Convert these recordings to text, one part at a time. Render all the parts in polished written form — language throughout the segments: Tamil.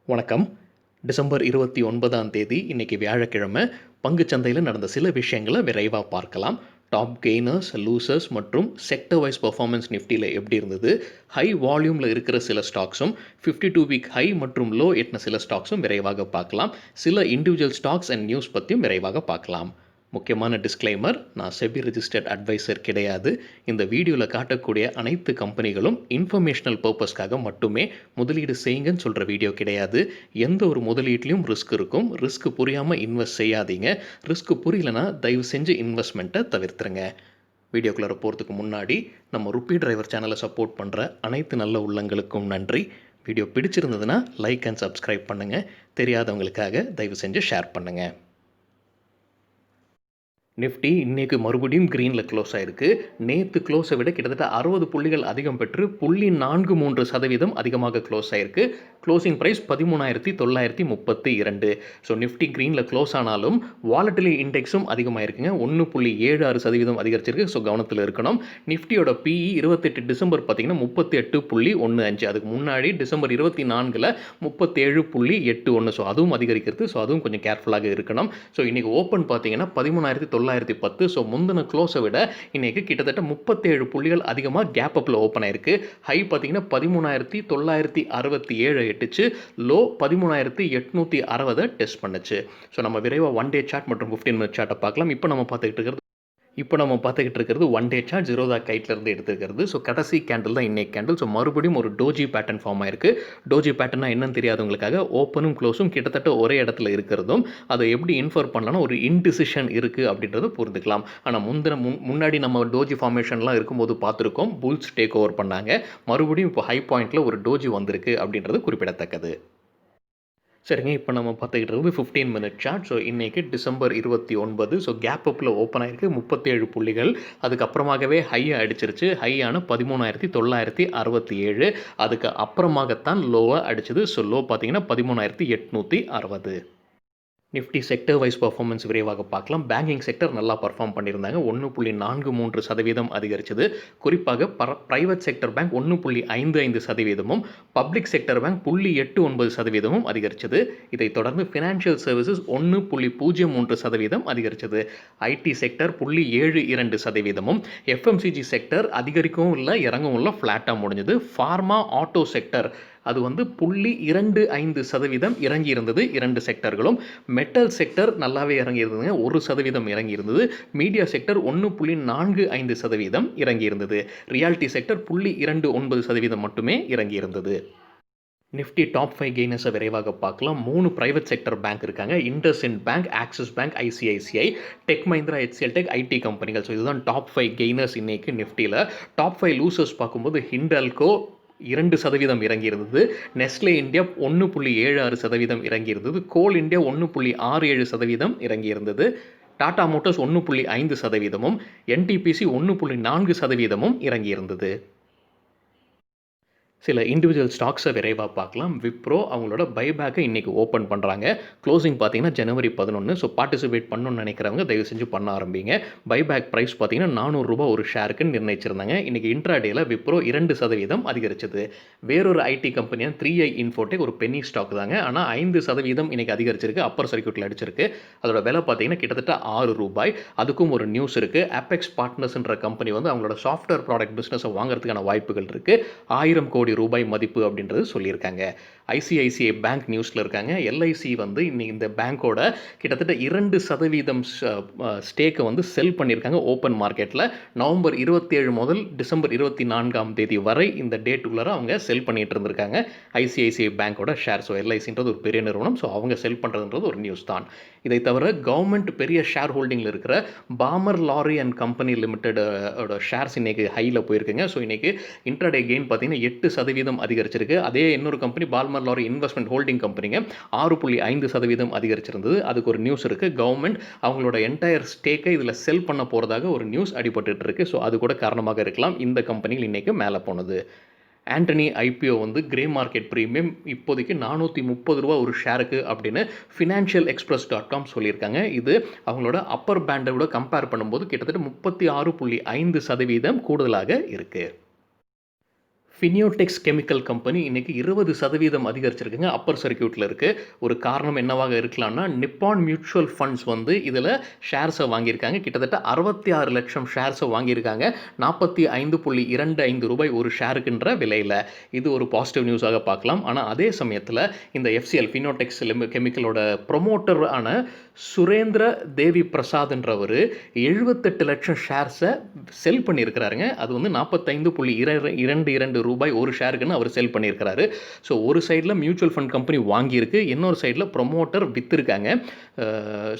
வணக்கம். டிசம்பர் 29ஆம் தேதி இன்னைக்கு வியாழக்கிழமை. பங்குச் சந்தையில் நடந்த சில விஷயங்கள விரைவா பார்க்கலாம். டாப் கெய்னர்ஸ், லூசர்ஸ் மற்றும் செக்டர் வைஸ் பெர்ஃபார்மன்ஸ் நிஃப்டியில் எப்படி இருந்தது? ஹை வால்யூமில் இருக்கிற சில ஸ்டாக்ஸும் 52 வீக் ஹை மற்றும் லோ எட்டின சில ஸ்டாக்ஸும் விரைவாக பார்க்கலாம். சில இண்டிவிஜுவல் ஸ்டாக்ஸ் அண்ட் நியூஸ் பற்றியும் விரைவாக பார்க்கலாம். முக்கியமான டிஸ்க்ளைமர், நான் செபி ரெஜிஸ்டர்ட் அட்வைசர் கிடையாது. இந்த வீடியோவில் காட்டக்கூடிய அனைத்து கம்பெனிகளும் இன்ஃபர்மேஷனல் பர்பஸ்க்காக மட்டுமே முதலீடு செய்யுங்கன்னு சொல்கிற வீடியோ கிடையாது. எந்த ஒரு முதலீட்லையும் ரிஸ்க் இருக்கும். ரிஸ்க் புரியாமல் இன்வெஸ்ட் செய்யாதீங்க. ரிஸ்க் புரியலனா தயவு செஞ்சு இன்வெஸ்ட்மெண்ட்டை தவிர்த்துருங்க. வீடியோக்குள்ளே போகிறதுக்கு முன்னாடி நம்ம ருப்பி டிரைவர் சேனலை சப்போர்ட் பண்ணுற அனைத்து நல்ல உள்ளங்களுக்கும் நன்றி. வீடியோ பிடிச்சிருந்ததுன்னா லைக் அண்ட் சப்ஸ்கிரைப் பண்ணுங்கள். தெரியாதவங்களுக்காக தயவு செஞ்சு ஷேர் பண்ணுங்கள். நிஃப்டி இன்றைக்கு மறுபடியும் க்ரீனில் க்ளோஸ் ஆகிருக்கு. நேற்று க்ளோஸை விட கிட்டத்தட்ட 60 புள்ளிகள் அதிகம் பெற்று 0.43% அதிகமாக க்ளோஸ் ஆகிருக்கு. Closing price 13,932. ஸோ நிஃப்டி க்ரீனில் க்ளோஸ் ஆனாலும் வாலட்டிலிட்டி இண்டெக்ஸும் அதிகமாகிருக்குங்க. 1.76% அதிகரிச்சிருக்கு. ஸோ கவனத்தில் இருக்கணும். நிஃப்டியோட பிஇ 28 டிசம்பர் பார்த்திங்கன்னா 38.15. அதுக்கு முன்னாடி டிசம்பர் 24 37.81. ஸோ அதுவும் அதிகரிக்கிறது. ஸோ அதுவும் கொஞ்சம் கேர்ஃபுல்லாக இருக்கணும். ஸோ இன்றைக்கி ஓப்பன் பார்த்திங்கன்னா 13,910. ஸோ முந்தின க்ளோஸை விட இன்றைக்கி கிட்டத்தட்ட 37 புள்ளிகள் அதிகமாக கேப் அப்பில் ஓப்பன் ஆயிருக்கு. ஹை பார்த்திங்கன்னா 13,967 எட்டுச்சு. லோ 13,860 டெஸ்ட் பண்ணுச்சு. ஸோ நம்ம விரைவாக 1 டே சார்ட் மற்றும் 15 மினிட் சார்ட்டை பார்க்கலாம். இப்போ நம்ம பார்த்துக்கிட்டு இருக்கிறது 1 டே சார்ட் ஜீரோதா கைட்லேருந்து எடுத்துக்கிறது. ஸோ கடைசி கேண்டில் தான் இன்னைக்கு கேண்டில். ஸோ மறுபடியும் ஒரு டோஜி பேட்டர்ன் ஃபார்ம் ஆயிருக்கு. டோஜி பேட்டர்னா என்னன்னு தெரியாதவங்களுக்காக ஓப்பனும் க்ளோஸும் கிட்டத்தட்ட ஒரே இடத்துல இருக்கிறதும் அதை எப்படி இன்ஃபர் பண்ணலாம்னா ஒரு இன்டிசிஷன் இருக்குது அப்படின்றத புரிந்துக்கலாம். ஆனால் முன்னாடி நம்ம டோஜி ஃபார்மேஷன்லாம் இருக்கும்போது பார்த்துருக்கோம். புல்ஸ் டேக் ஓவர் பண்ணாங்க. மறுபடியும் இப்போ ஹை பாயிண்டில் ஒரு டோஜி வந்திருக்கு அப்படின்றது குறிப்பிடத்தக்கது. சரிங்க, இப்போ நம்ம பார்த்துக்கிட்டு இருக்குது 15 மினிட் சார்ட். ஸோ இன்றைக்கி டிசம்பர் 29. ஸோ கேப் அப்பில் ஓப்பன் ஆகிருக்கு 37 புள்ளிகள். அதுக்கப்புறமாகவே ஹையை அடிச்சிருச்சு. ஹையான 13,967. அதுக்கு அப்புறமாகத்தான் லோவை அடிச்சது. ஸோ லோ பார்த்தீங்கன்னா 13,860. நிஃப்டி செக்டர் வைஸ் பர்ஃபார்மன்ஸ் விரைவாக பார்க்கலாம். பேங்கிங் செக்டர் நல்லா பர்ஃபார்ம் பண்ணியிருந்தாங்க. 1.43% அதிகரிச்சது. குறிப்பாக private sector bank 1.55%, public sector bank 0.89% அதிகரிச்சது. இதைத் தொடர்ந்து ஃபினான்ஷியல் சர்வீசஸ் 1.03% அதிகரிச்சது. ஐடி செக்டர் 0.72%, எஃப்எம்சிஜி செக்டர் அதிகரிக்கவும் இல்லை இறங்கவும் இல்லை, ஃப்ளாட்டாக முடிஞ்சது. ஃபார்மா ஆட்டோ செக்டர் அது 0.25% இறங்கி இருந்தது. 2 செக்டர்களும். மெட்டல் செக்டர் நல்லாவே இறங்கி இருந்ததுங்க. 1% இறங்கி இருந்தது. மீடியா செக்டர் 1.45% இறங்கி இருந்தது. ரியாலிட்டி செக்டர் 0.29% மட்டுமே இறங்கி இருந்தது. நிஃப்டி டாப் 5 கெய்னர்ஸை விரைவாக பார்க்கலாம். 3 பிரைவேட் செக்டர் பேங்க் இருக்காங்க. IndusInd bank, Axis bank, ICICI, tech Mahindra, HCL tech, IT கம்பெனிகள். ஸோ இதுதான் டாப் 5 கெய்னர்ஸ் இன்னைக்கு நிஃப்டியில். டாப் 5 லூசர்ஸ் பார்க்கும்போது ஹிண்டல்கோ 2% இறங்கி இருந்தது. நெஸ்லே இந்தியா 1.76% இறங்கி இருந்தது. கோல் இந்தியா 1.67% இறங்கி இருந்தது. டாடா மோட்டார்ஸ் 1.5%, என்டிபிசி 1.4% இறங்கி இருந்தது. சில இண்டிவிஜுவல் ஸ்டாக்ஸை விரைவாக பார்க்கலாம். விப்ரோ அவங்களோட பைபேக்கை இன்றைக்கி ஓப்பன் பண்ணுறாங்க. க்ளோசிங் பார்த்தீங்கன்னா ஜனவரி 11. ஸோ பார்ட்டிசிபேட் பண்ணணும்னு நினைக்கிறவங்க தயவு செஞ்சு பண்ண ஆரம்பிங்க. பைபேக் ப்ரைஸ் பார்த்தீங்கன்னா 400 ரூபா ஒரு ஷேருக்குன்னு நிர்ணயிச்சிருந்தாங்க. இன்றைக்கி இன்ட்ராடேயில் விப்ரோ 2% அதிகரிச்சது. வேறொரு ஐடி கம்பெனியான 3i இன்ஃபோடெக் ஒரு பென்னி ஸ்டாக் தாங்க. ஆனால் 5% இன்றைக்கி அதிகரிச்சிருக்கு. அப்பர் சர்க்யூட்டில் அடிச்சிருக்கு. அதோட விலை பார்த்தீங்கன்னா கிட்டத்தட்ட 6 ரூபாய். அதுக்கும் ஒரு நியூஸ் இருக்குது. அபெக்ஸ் பார்ட்னர்ஸ்ன்ற கம்பெனி அவங்களோட சாஃப்ட்வேர் ப்ராடக்ட் பிஸ்னஸை வாங்குறதுக்கான வாய்ப்புகள் இருக்குது. 1000 கோடி ரூபாய் மதிப்பு அப்படின்றது சொல்லியிருக்காங்க. ஐசிஐசிஐ பேங்க் நியூஸில் இருக்காங்க. எல்ஐசி இன்னைக்கு இந்த பேங்கோட கிட்டத்தட்ட 2% ஸ்டேக்கை செல் பண்ணியிருக்காங்க ஓப்பன் மார்க்கெட்டில். நவம்பர் 27 முதல் டிசம்பர் 24ஆம் தேதி வரை இந்த டேட்டுக்குள்ளார அவங்க செல் பண்ணிட்டு இருந்திருக்காங்க ஐசிஐசிஐ பேங்கோட ஷேர். ஸோ எல்ஐசின்றது ஒரு பெரிய நிறுவனம். ஸோ அவங்க செல் பண்ணுறதுன்றது ஒரு நியூஸ் தான். இதை தவிர கவர்மெண்ட் பெரிய ஷேர் ஹோல்டிங்கில் இருக்கிற பாமர் லாரி அண்ட் கம்பெனி லிமிடெடோட ஷேர்ஸ் இன்றைக்கி ஹையில் போயிருக்குங்க. ஸோ இன்றைக்கி இன்ட்ராடே கெயின் பார்த்தீங்கன்னா 8% அதிகரிச்சிருக்கு. அதே இன்னொரு company Balmer Lawrie investment holding கம்பெனிங்க 6.5% அதிகரிச்சிருந்தது. அதுக்கு ஒரு நியூஸ் இருக்குது. கவர்மெண்ட் அவங்களோட என்டையர் ஸ்டேக்கை இதில் செல் பண்ண போகிறதாக ஒரு நியூஸ் அடிபட்டு இருக்கு. ஸோ அது கூட காரணமாக இருக்கலாம் இந்த கம்பெனிகள் இன்றைக்கி மேலே போனது. Antony IPO grey market premium இப்போதைக்கு 430 ரூபா ஒரு ஷேருக்கு அப்படின்னு financialexpress.com சொல்லியிருக்காங்க. இது அவங்களோட அப்பர் பேண்டை விட கம்பேர் பண்ணும்போது கிட்டத்தட்ட 36.5% கூடுதலாக இருக்குது. ஃபினியோடெக்ஸ் கெமிக்கல் கம்பெனி இன்னைக்கு 20% அதிகரிச்சிருக்குங்க. அப்பர் சர்க்யூட்ல இருக்கு. ஒரு காரணம் என்னவாக இருக்கலாம்னா, நிப்பான் மியூச்சுவல் ஃபண்ட்ஸ் வந்து இதில ஷேர்ஸ வாங்கியிருக்காங்க. கிட்டத்தட்ட 66 லட்சம் ஷேர்ஸ வாங்கியிருக்காங்க. ரூ. 45.25 ஒரு ஷேருக்குன்ற விலையில. இது ஒரு பாசிட்டிவ் நியூஸாக பார்க்கலாம். ஆனா அதே சமயத்தில இந்த எஃப்சிஎல் ஃபினோடெக்ஸ் கெமிக்கலோட ப்ரமோட்டர் ஆன சுரேந்திர தேவி பிரசாத்ன்றவரு 78 லட்சம் ஷேர்ஸ செல் பண்ணியிருக்கிறாருங்க. அது வந்து ரூ. 45.22 ஒரு ஷேருக்குன்னு அவர் செல் பண்ணியிருக்கிறாரு. ஸோ ஒரு சைடில் மியூச்சுவல் ஃபண்ட் கம்பெனி வாங்கியிருக்கு, இன்னொரு சைடில் ப்ரொமோட்டர் விற்றுருக்காங்க.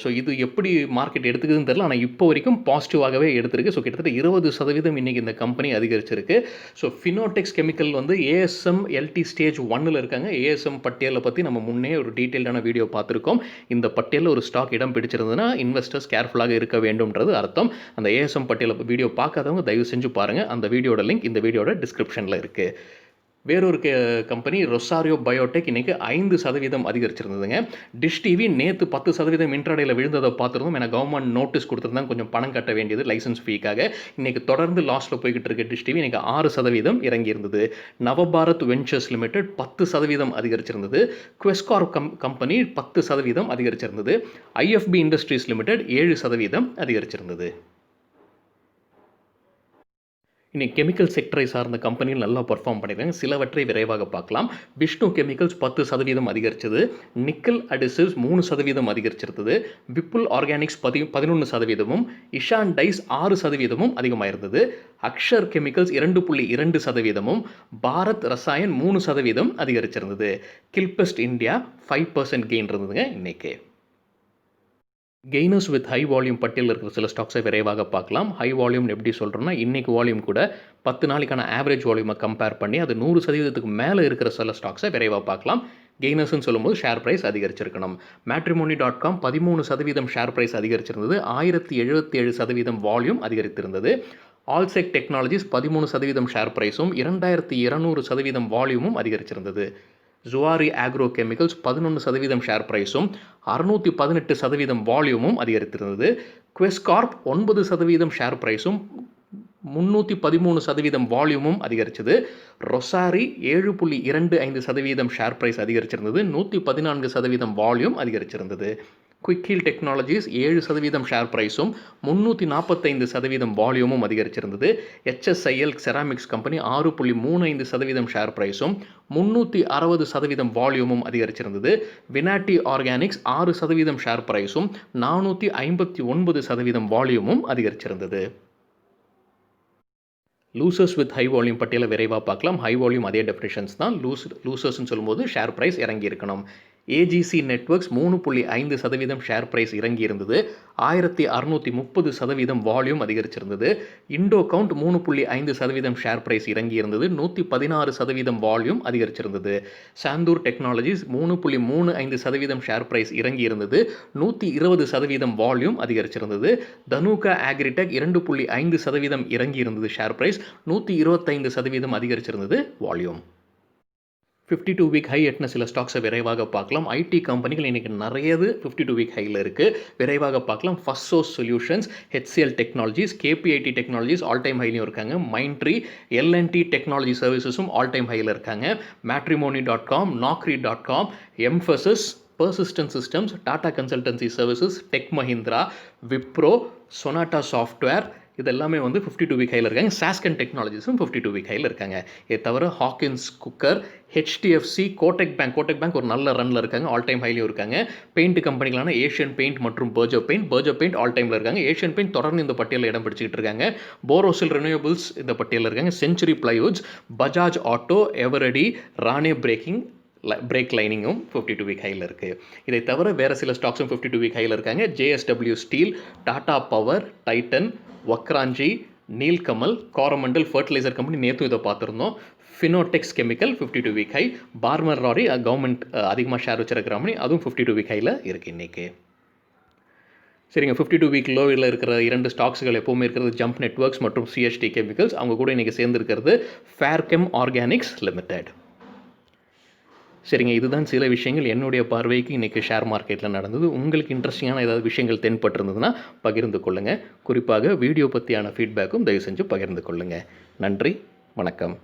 ஸோ இது எப்படி மார்க்கெட் எடுத்துக்குதுன்னு தெரியல. ஆனால் இப்போ வரைக்கும் பாசிட்டிவாகவே எடுத்திருக்கு. ஸோ கிட்டத்தட்ட 20% இன்றைக்கி இந்த கம்பெனி அதிகரிச்சிருக்கு. ஸோ ஃபினோடெக்ஸ் கெமிக்கல் வந்து ஏஎஸ்எம் எல்டி ஸ்டேஜ் 1ல் இருக்காங்க. ஏஎஸ்எம் பட்டியலை பற்றி நம்ம முன்னே ஒரு டீட்டெயில்டான வீடியோ பார்த்துருக்கோம். இந்த பட்டியலில் ஒரு ஸ்டாக் இடம் பிடிச்சிருந்ததுன்னா இன்வெஸ்டர்ஸ் கேர்ஃபுல்லாக இருக்க வேண்டும்ன்றது அர்த்தம். அந்த ஏஎஸ்எம் பட்டியலை வீடியோ பார்க்காதவங்க தயவு செஞ்சு பாருங்கள். அந்த வீடியோட லிங்க் இந்த வீடியோட டிஸ்கிரிப்ஷனில் இருக்குது. வேறொரு கம்பெனி ரொசாரியோ பயோடெக் இன்றைக்கி 5% அதிகரிச்சிருந்ததுங்க. டிஷ் டிவி நேற்று 10% இன்ட்ராடேயில் விழுந்ததை பார்த்துருந்தோம். ஏன்னா கவர்மெண்ட் நோட்டீஸ் கொடுத்துருந்தாங்க கொஞ்சம் பணம் கட்ட வேண்டியது லைசன்ஸ் ஃபீக்காக. இன்றைக்கி தொடர்ந்து லாஸில் போய்கிட்டு இருக்க டிஷ் டிவி இன்றைக்கி 6% இறங்கியிருந்தது. நவபாரத் வெஞ்சர்ஸ் லிமிடெட் 10% அதிகரிச்சிருந்தது. குவெஸ்கார் கம்பெனி 10% அதிகரிச்சிருந்தது. ஐஎஃப்பி இண்டஸ்ட்ரீஸ் லிமிடெட் 7% அதிகரிச்சிருந்தது. இன்னைக்கு கெமிக்கல் செக்டரை சார்ந்த கம்பெனிகள் நல்லா பர்ஃபார்ம் பண்ணியிருக்காங்க. சிலவற்றை விரைவாக பார்க்கலாம். விஷ்ணு கெமிக்கல்ஸ் 10% அதிகரிச்சது. நிக்கல் அடிசிவ்ஸ் 3% அதிகரிச்சிருந்தது. விப்புல் ஆர்கானிக்ஸ் 11%, இஷான் டைஸ் 6% அதிகமாக இருந்தது. அக்ஷர் கெமிக்கல்ஸ் 2.2%, பாரத் ரசாயன் 3% அதிகரிச்சிருந்தது. கில்பெஸ்ட் இந்தியா 5% கெயின் இருந்ததுங்க இன்னைக்கு. கெய்னர்ஸ் வித் ஹை வால்யூம் பட்டியலில் இருக்கிற சில ஸ்டாக்ஸை விரைவாக பார்க்கலாம். ஹை வால்யூம் எப்படி சொல்கிறோன்னா, இன்றைக்கு வால்யூம் கூட 10 நாளைக்கான ஆவரேஜ் வால்யூமை கம்பேர் பண்ணி அது 100%க்கு மேலே இருக்கிற சில ஸ்டாக்ஸை விரைவாக பார்க்கலாம். கெய்னர்ஸ்னு சொல்லும்போது ஷேர் ப்ரைஸ் அதிகரிச்சிருக்கணும். Matrimony.com 13% ஷேர் ப்ரைஸ் அதிகரிச்சிருந்தது. 1077% வால்யூம் அதிகரித்திருந்தது. ஆல்செக் டெக்னாலஜிஸ் 13% ஷேர் ப்ரைஸும் 2200% வால்யூமும் அதிகரிச்சிருந்தது. ஜுவாரி ஆக்ரோ கெமிக்கல்ஸ் 11% ஷேர் ப்ரைஸும் 618% வால்யூமும் அதிகரித்திருந்தது. குவெஸ்கார்ப் 9% ஷேர் ப்ரைஸும் 313% வால்யூமும் அதிகரித்தது. ரொசாரி 7.25% ஷேர் ப்ரைஸ் அதிகரிச்சிருந்தது. 114% வால்யூம் அதிகரிச்சிருந்தது. குவிக்ஹீல் டெக்னாலஜிஸ் 7% ஷேர் ப்ரைஸும் 345% வால்யூமும் அதிகரிச்சிருந்தது. HSIL செராமிக்ஸ் கம்பெனி 6.35% ஷேர் ப்ரைஸும் 360% வால்யூமும் அதிகரிச்சிருந்தது. வினாட்டி ஆர்கானிக்ஸ் 6% ஷேர் ப்ரைஸும் 459% வால்யூமும் அதிகரிச்சிருந்தது. லூசர்ஸ் வித் ஹை வால்யூம் பட்டியலை விரைவாக பார்க்கலாம். ஹை வால்யூம் அதே டெஃபினேஷன்ஸ் தான். லூசர்ஸ்னு சொல்லும்போது ஷேர் ப்ரைஸ் இறங்கி இருக்கணும். ஏஜிசி நெட்வொர்க்ஸ் 3.5% ஷேர் ப்ரைஸ் இறங்கி இருந்தது. 1630% வால்யூம் அதிகரிச்சிருந்தது. இண்டோ கவுண்ட் 3.5% ஷேர் ப்ரைஸ் இறங்கி இருந்தது. 116% வால்யூம் அதிகரிச்சிருந்தது. சாந்தூர் டெக்னாலஜிஸ் 3.35% ஷேர் ப்ரைஸ் இறங்கி இருந்தது. 120% வால்யூம் அதிகரிச்சிருந்தது. தனுகா ஆக்ரிடெக் 2.5% இறங்கி இருந்தது ஷேர் ப்ரைஸ். 125% அதிகரிச்சிருந்தது வால்யூம். 52 வீக் ஹை எட்டின சில ஸ்டாக்ஸை விரைவாக பார்க்கலாம். ஐடி கம்பெனிகள் இன்றைக்கி நிறையது 52 வீக் ஹையில் இருக்குது. விரைவாக பார்க்கலாம். First source solutions, HCL technologies, KPIT technologies all time ஹைலையும் இருக்காங்க. மைண்ட்ரி, L&T டெக்னாலஜி சர்வீசஸும் ஆல் டைம் ஹையில் இருக்காங்க. Matrimony.com, Naukri.com, Mphasis, Persistent Systems, Tata consultancy services, tech Mahindra, Wipro, Sonata software இது எல்லாமே வந்து 52 வீக் ஹையில் இருக்காங்க. சாஸ்கன் டெக்னாலஜிஸும் 52 வீக் ஹையில் இருக்காங்க. இது தவிர Hawkins cooker, HDFC, Kotak bank ஒரு நல்ல ரன்னில் இருக்காங்க. ஆல் டைம் ஹைலையும் இருக்காங்க. பெயிண்ட் கம்பெனிகளான ஏஷியன் பெயிண்ட் மற்றும் பர்ஜர் பெயிண்ட் ஆல் டைமில் இருக்காங்க. ஏஷியன் பெயிண்ட் தொடர்ந்து இந்த பட்டியலில் இடம் பிடிச்சிக்கிட்டு இருக்காங்க. போரோசில் ரினியூவபிள்ஸ் இந்த பட்டியலில் இருக்காங்க. Century plywoods, Bajaj auto, எவரடி, Rane break லைனிங்கும் 52 week ஹையில் இருக்குது. இதை தவிர வேறு சில ஸ்டாக்ஸும் 52 வீக் ஹையில் இருக்காங்க. JSW steel, Tata power, Titan, Vakrangee, Nilkamal, Coromandel fertiliser company நேற்று இதை பார்த்துருந்தோம். Fineotex chemical 52 week high. Balmer Lawrie government அதிகமாக ஷேர் வச்சிருக்கிற கம்பெனி அதுவும் 52 வீக் ஹையில் இருக்குது இன்றைக்கி. சரிங்க, 52 வீக் லோவில் இருக்கிற 2 ஸ்டாக்ஸ்கள் எப்போவுமே இருக்கிறது ஜம்ப் நெட்வொர்க்ஸ் மற்றும் CST கெமிக்கல்ஸ். அவங்க கூட இன்றைக்கி சேர்ந்துருக்கிறது ஃபேர்கெம் ஆர்கானிக்ஸ் லிமிடெட். சரிங்க, இதுதான் சில விஷயங்கள் என்னுடைய பார்வைக்கு இன்றைக்கி ஷேர் மார்க்கெட்டில் நடந்தது. உங்களுக்கு இன்ட்ரெஸ்டிங்கான ஏதாவது விஷயங்கள் தென்பட்டிருந்ததுன்னா பகிர்ந்து கொள்ளுங்கள். குறிப்பாக வீடியோ பற்றியான ஃபீட்பேக்கும் தயவு செஞ்சு பகிர்ந்து கொள்ளுங்கள். நன்றி, வணக்கம்.